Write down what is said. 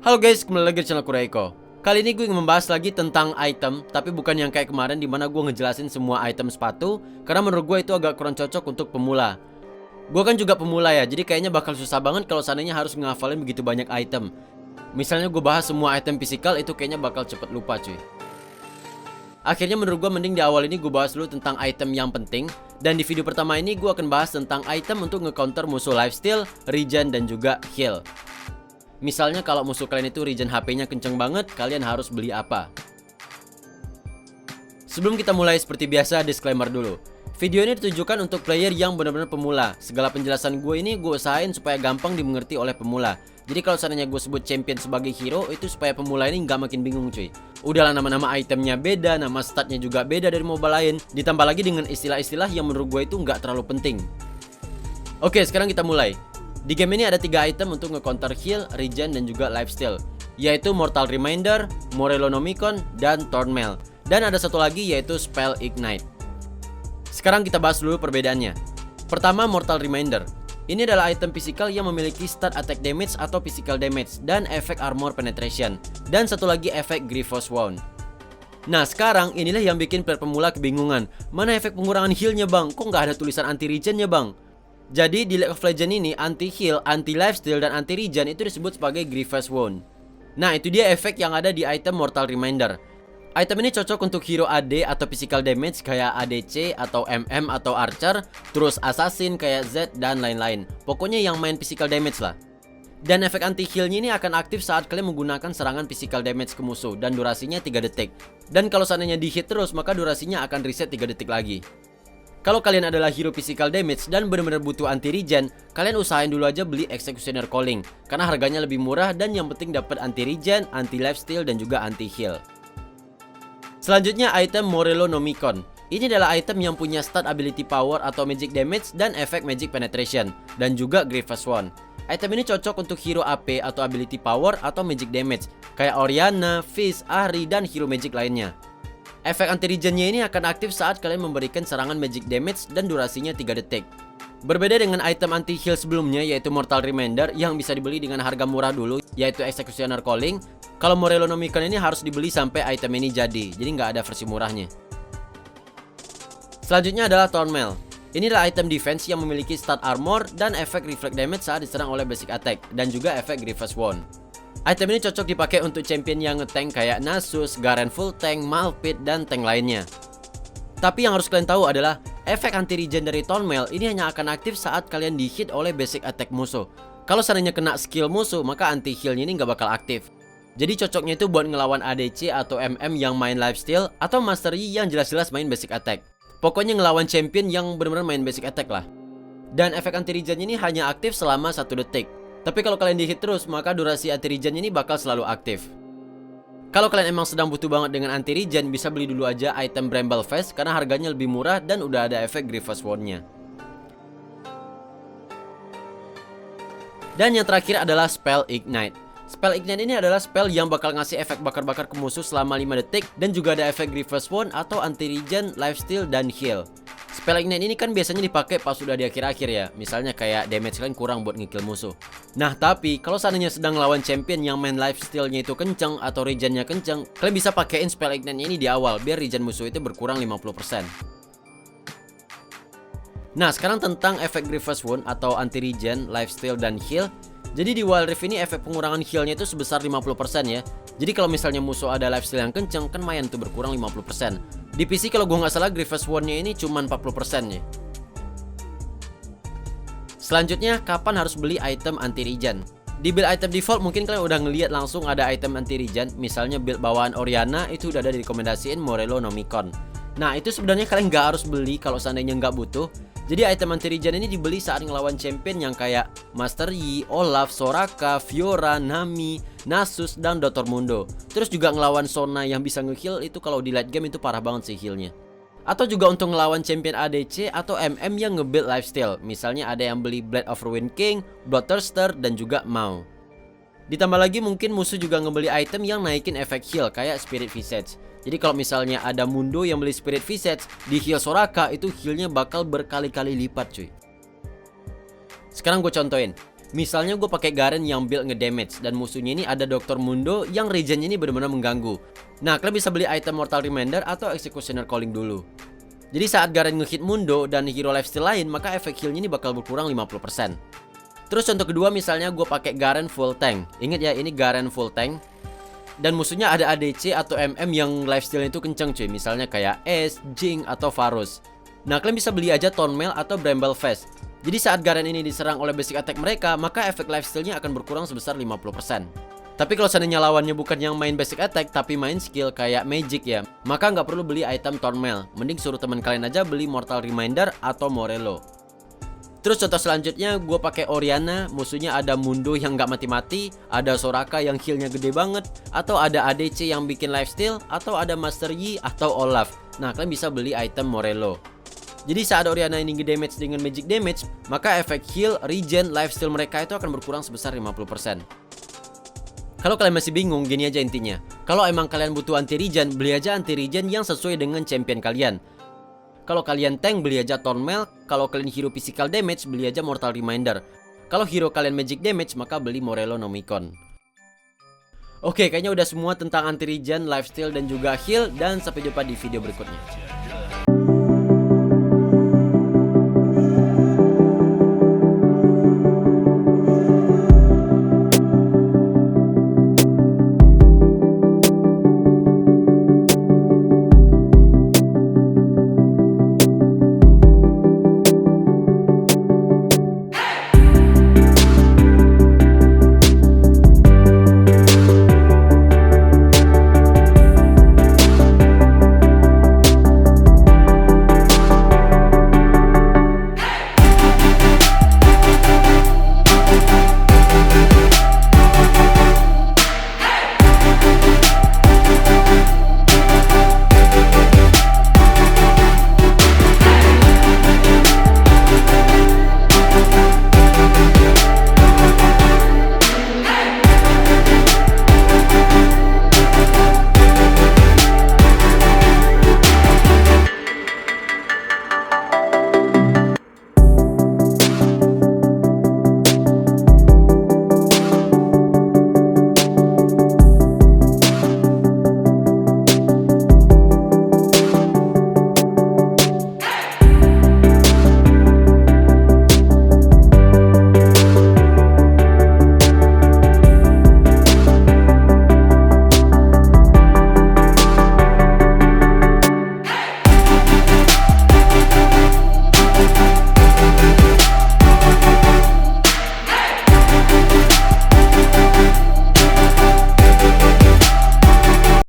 Halo guys, kembali lagi di channel Kuraiko. Kali ini gue ingin membahas lagi tentang item, tapi bukan yang kayak kemarin dimana gue ngejelasin semua item sepatu, karena menurut gue itu agak kurang cocok untuk pemula. Gue kan juga pemula ya, jadi kayaknya bakal susah banget kalau seandainya harus ngafalin begitu banyak item. Misalnya gue bahas semua item fisikal, itu kayaknya bakal cepet lupa cuy. Akhirnya menurut gue mending di awal ini gue bahas dulu tentang item yang penting. Dan di video pertama ini gue akan bahas tentang item untuk nge-counter musuh lifesteal, regen, dan juga heal. Misalnya kalau musuh kalian itu regen HP-nya kenceng banget, kalian harus beli apa? Sebelum kita mulai seperti biasa, disclaimer dulu. Video ini ditujukan untuk player yang benar-benar pemula. Segala penjelasan gue ini gue usahain supaya gampang dimengerti oleh pemula. Jadi kalau seandainya gue sebut champion sebagai hero, itu supaya pemula ini nggak makin bingung cuy. Udahlah, nama-nama itemnya beda, nama statnya juga beda dari MOBA lain. Ditambah lagi dengan istilah-istilah yang menurut gue itu nggak terlalu penting. Oke, sekarang kita mulai. Di game ini ada 3 item untuk nge-counter heal, regen, dan juga lifesteal, yaitu Mortal Reminder, Morelonomicon, dan Thornmail. Dan ada satu lagi yaitu Spell Ignite. Sekarang kita bahas dulu perbedaannya. Pertama, Mortal Reminder. Ini adalah item fisikal yang memiliki stat attack damage atau physical damage dan efek armor penetration. Dan satu lagi efek Grievous Wound. Nah sekarang inilah yang bikin player pemula kebingungan. Mana efek pengurangan healnya bang? Kok nggak ada tulisan anti regennya bang? Jadi di League of Legends ini anti heal, anti lifesteal, dan anti regen itu disebut sebagai Grievous Wound. Nah itu dia efek yang ada di item Mortal Reminder. Item ini cocok untuk hero AD atau physical damage kayak ADC atau MM atau Archer, terus Assassin kayak Z dan lain-lain. Pokoknya yang main physical damage lah. Dan efek anti healnya ini akan aktif saat kalian menggunakan serangan physical damage ke musuh dan durasinya 3 detik. Dan kalau seandainya di hit terus maka durasinya akan reset 3 detik lagi. Kalau kalian adalah hero physical damage dan benar-benar butuh anti regen, kalian usahain dulu aja beli Executioner Calling karena harganya lebih murah dan yang penting dapat anti regen, anti lifesteal, dan juga anti heal. Selanjutnya item Morelonomicon. Ini adalah item yang punya stat ability power atau magic damage dan efek magic penetration dan juga Grievous Wound. Item ini cocok untuk hero AP atau ability power atau magic damage kayak Orianna, Fizz, Ahri, dan hero magic lainnya. Efek anti regennya ini akan aktif saat kalian memberikan serangan magic damage dan durasinya 3 detik. Berbeda dengan item anti heal sebelumnya yaitu Mortal Reminder yang bisa dibeli dengan harga murah dulu yaitu Executioner Calling. Kalau Morelonomicon ini harus dibeli sampai item ini jadi nggak ada versi murahnya. Selanjutnya adalah Thornmail. Ini adalah item defense yang memiliki stat armor dan efek reflect damage saat diserang oleh basic attack dan juga efek Grievous Wound. Item ini cocok dipakai untuk champion yang nge-tank kayak Nasus, Garen full tank, Malphite, dan tank lainnya. Tapi yang harus kalian tahu adalah efek anti regen dari Thornmail ini hanya akan aktif saat kalian di-hit oleh basic attack musuh. Kalau seandainya kena skill musuh, maka anti healnya ini nggak bakal aktif. Jadi cocoknya itu buat ngelawan ADC atau MM yang main lifesteal atau Master Yi yang jelas-jelas main basic attack. Pokoknya ngelawan champion yang benar-benar main basic attack lah. Dan efek anti regen ini hanya aktif selama 1 detik. Tapi kalau kalian di-hit terus, maka durasi anti regen ini bakal selalu aktif. Kalau kalian emang sedang butuh banget dengan anti regen, bisa beli dulu aja item Bramble Vest karena harganya lebih murah dan udah ada efek Grievous Wound-nya. Dan yang terakhir adalah Spell Ignite. Spell Ignite ini adalah spell yang bakal ngasih efek bakar-bakar ke musuh selama 5 detik dan juga ada efek Grievous Wound atau anti regen, lifesteal, dan heal. Spell Ignite ini kan biasanya dipakai pas sudah di akhir-akhir ya. Misalnya kayak damage kalian kurang buat nge-kill musuh. Nah tapi kalau seandainya sedang lawan champion yang main lifesteal-nya itu kenceng atau regen-nya kenceng, kalian bisa pakein Spell Ignite ini di awal biar regen musuh itu berkurang 50%. Nah sekarang tentang efek Grievous Wound atau anti regen, lifesteal, dan heal. Jadi di Wild Rift ini efek pengurangan healnya itu sebesar 50% ya. Jadi kalau misalnya musuh ada lifesteal yang kenceng kan mayan tuh berkurang 50%. Di PC kalau gue nggak salah Grievous Wound-nya ini cuma 40% ya. Selanjutnya kapan harus beli item anti regen? Di build item default mungkin kalian udah ngelihat langsung ada item anti regen. Misalnya build bawaan Orianna itu udah ada direkomendasiin Morelonomicon. Nah itu sebenarnya kalian nggak harus beli kalau seandainya nggak butuh. Jadi item anti regen ini dibeli saat ngelawan champion yang kayak Master Yi, Olaf, Soraka, Fiora, Nami, Nasus, dan Dr. Mundo. Terus juga ngelawan Sona yang bisa nge-heal itu kalau di late game itu parah banget sih healnya. Atau juga untuk ngelawan champion ADC atau MM yang nge-build lifesteal. Misalnya ada yang beli Blade of Ruin King, Bloodthirster, dan juga Mao. Ditambah lagi mungkin musuh juga ngebeli item yang naikin efek heal kayak Spirit Visage. Jadi kalau misalnya ada Mundo yang beli Spirit Visage di heal Soraka, itu healnya bakal berkali-kali lipat cuy. Sekarang gue contohin. Misalnya gue pakai Garen yang build ngedamage dan musuhnya ini ada Dr. Mundo yang regennya ini benar-benar mengganggu. Nah, kalian bisa beli item Mortal Reminder atau Executioner Calling dulu. Jadi saat Garen ngehit Mundo dan hero lifesteal lain, maka efek healnya ini bakal berkurang 50%. Terus contoh kedua, misalnya gue pakai Garen full tank. Ingat ya, ini Garen full tank. Dan musuhnya ada ADC atau MM yang lifesteal itu kenceng cuy. Misalnya kayak Ace, Jing, atau Varus. Nah, kalian bisa beli aja Thornmail atau Bramble Fest. Jadi saat Garen ini diserang oleh basic attack mereka, maka efek lifestealnya akan berkurang sebesar 50%. Tapi kalau seandainya lawannya bukan yang main basic attack tapi main skill kayak magic ya, maka nggak perlu beli item Thornmail. Mending suruh teman kalian aja beli Mortal Reminder atau Morello. Terus contoh selanjutnya gue pakai Orianna, musuhnya ada Mundo yang nggak mati-mati, ada Soraka yang healnya gede banget, atau ada ADC yang bikin lifesteal, atau ada Master Yi atau Olaf. Nah, kalian bisa beli item Morello. Jadi saat Orianna ini nge-damage dengan magic damage, maka efek heal, regen, lifesteal mereka itu akan berkurang sebesar 50%. Kalau kalian masih bingung, gini aja intinya. Kalau emang kalian butuh anti regen, beli aja anti regen yang sesuai dengan champion kalian. Kalau kalian tank, beli aja Thornmail. Kalau kalian hero physical damage, beli aja Mortal Reminder. Kalau hero kalian magic damage, maka beli Morello Nomicon. Oke, kayaknya udah semua tentang anti regen, lifesteal, dan juga heal. Dan sampai jumpa di video berikutnya.